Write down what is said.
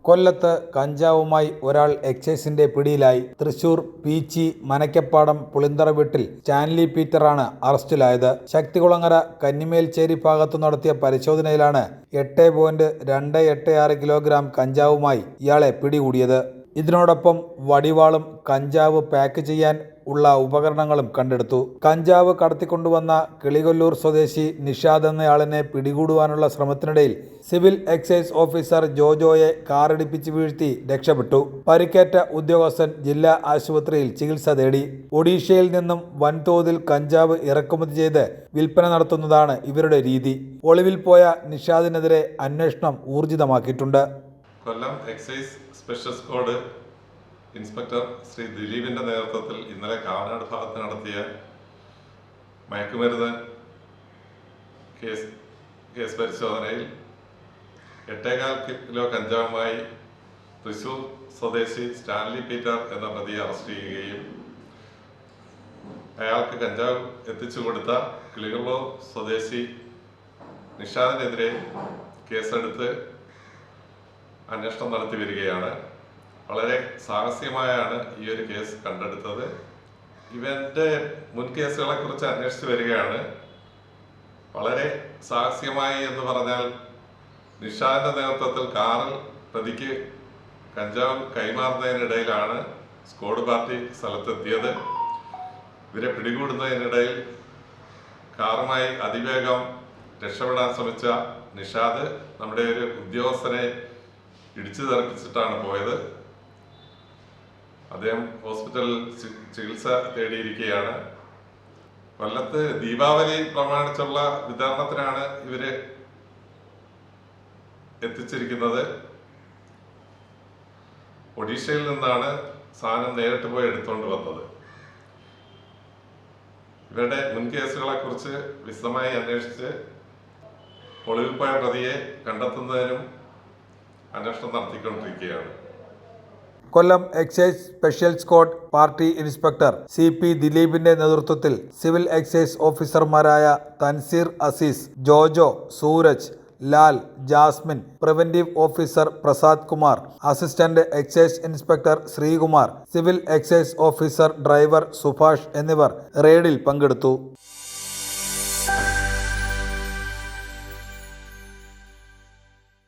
കൊല്ലത്ത് കഞ്ചാവുമായി ഒരാൾ എക്സൈസിന്റെ പിടിയിലായി. തൃശൂർ പീച്ചി മനക്കപ്പാടം പുളിന്തറ വീട്ടിൽ സ്റ്റാൻലി പീറ്ററാണ് അറസ്റ്റിലായത്. ശക്തികുളങ്ങര കന്നിമേൽച്ചേരി ഭാഗത്തു നടത്തിയ പരിശോധനയിലാണ് 8.286 കിലോഗ്രാം കഞ്ചാവുമായി ഇയാളെ പിടികൂടിയത്. ഇതിനോടൊപ്പം വടിവാളും കഞ്ചാവ് പാക്ക് ചെയ്യാൻ ഉള്ള ഉപകരണങ്ങളും കണ്ടെടുത്തു. കഞ്ചാവ് കടത്തിക്കൊണ്ടുവന്ന കിളികൊല്ലൂർ സ്വദേശി നിഷാദ് എന്നയാളിനെ പിടികൂടുവാനുള്ള ശ്രമത്തിനിടയിൽ സിവിൽ എക്സൈസ് ഓഫീസർ ജോജോയെ കാറിടിപ്പിച്ച് വീഴ്ത്തി രക്ഷപ്പെട്ടു. പരിക്കേറ്റ ഉദ്യോഗസ്ഥൻ ജില്ലാ ആശുപത്രിയിൽ ചികിത്സ തേടി. ഒഡീഷയിൽ നിന്നും വൻതോതിൽ കഞ്ചാവ് ഇറക്കുമതി ചെയ്ത് വിൽപ്പന നടത്തുന്നതാണ് ഇവരുടെ രീതി. ഒളിവിൽ പോയ നിഷാദിനെതിരെ അന്വേഷണം ഊർജിതമാക്കിയിട്ടുണ്ട്. Kollam excise special squad inspector Shri ദിലീപിൻ്റെ നേതൃത്വത്തിൽ ഇന്നലെ കാവനാട് ഭാഗത്ത് നടത്തിയ മയക്കുമരുന്ന് കേസ് പരിശോധനയിൽ 8.4 കിലോ കഞ്ചാവുമായി തൃശൂർ സ്വദേശി സ്റ്റാൻലി പീറ്റർ എന്ന പ്രതിയെ അറസ്റ്റ് ചെയ്യുകയും അയാൾക്ക് കഞ്ചാവ് എത്തിച്ചു കൊടുത്ത കിളികൊല്ലൂർ സ്വദേശി നിഷാദിനെതിരെ കേസെടുത്ത് അന്വേഷണം നടത്തി വരികയാണ്. വളരെ സാഹസികമായാണ് ഈ ഒരു കേസ് കണ്ടെടുത്തത്. ഇവന്റെ മുൻ കേസുകളെ കുറിച്ച് അന്വേഷിച്ചു വരികയാണ്. വളരെ സാഹസികമായി എന്ന് പറഞ്ഞാൽ നിഷാദിന്റെ നേതൃത്വത്തിൽ കാറിൽ പ്രതിക്ക് കഞ്ചാവ് കൈമാറുന്നതിനിടയിലാണ് സ്ക്വാഡ് പാർട്ടി സ്ഥലത്തെത്തിയത്. ഇവരെ പിടികൂടുന്നതിനിടയിൽ കാറുമായി അതിവേഗം രക്ഷപ്പെടാൻ ശ്രമിച്ച നിഷാദ് നമ്മുടെ ഒരു ഉദ്യോഗസ്ഥനെ ഇടിച്ചു തെറിപ്പിച്ചിട്ടാണ് പോയത്. അദ്ദേഹം ഹോസ്പിറ്റലിൽ ചികിത്സ തേടിയിരിക്കുകയാണ്. കൊല്ലത്ത് ദീപാവലി പ്രമാണിച്ചുള്ള വിതരണത്തിനാണ് ഇവര് എത്തിച്ചിരിക്കുന്നത്. ഒഡീഷയിൽ നിന്നാണ് സാധനം നേരിട്ട് പോയി എടുത്തുകൊണ്ട് വന്നത്. ഇവരുടെ മുൻ കേസുകളെ കുറിച്ച് വിശദമായി അന്വേഷിച്ച് ഒളിവിൽ പോയ പ്രതിയെ കണ്ടെത്തുന്നതിനും അന്വേഷണം നടത്തിക്കൊണ്ടിരിക്കുകയാണ്. Kollam excise special squad party inspector CP ദിലീപിന്റെ നേതൃത്വത്തിൽ സിവിൽ എക്സൈസ് ഓഫീസർമാരായ Tanseer Azeez, Jojo, Sooraj, Lal, Jasmin, preventive officer Prasad Kumar, assistant excise inspector Sreekumar, civil excise officer driver Subhash എന്നിവർ റെയ്ഡിൽ പങ്കെടുത്തു.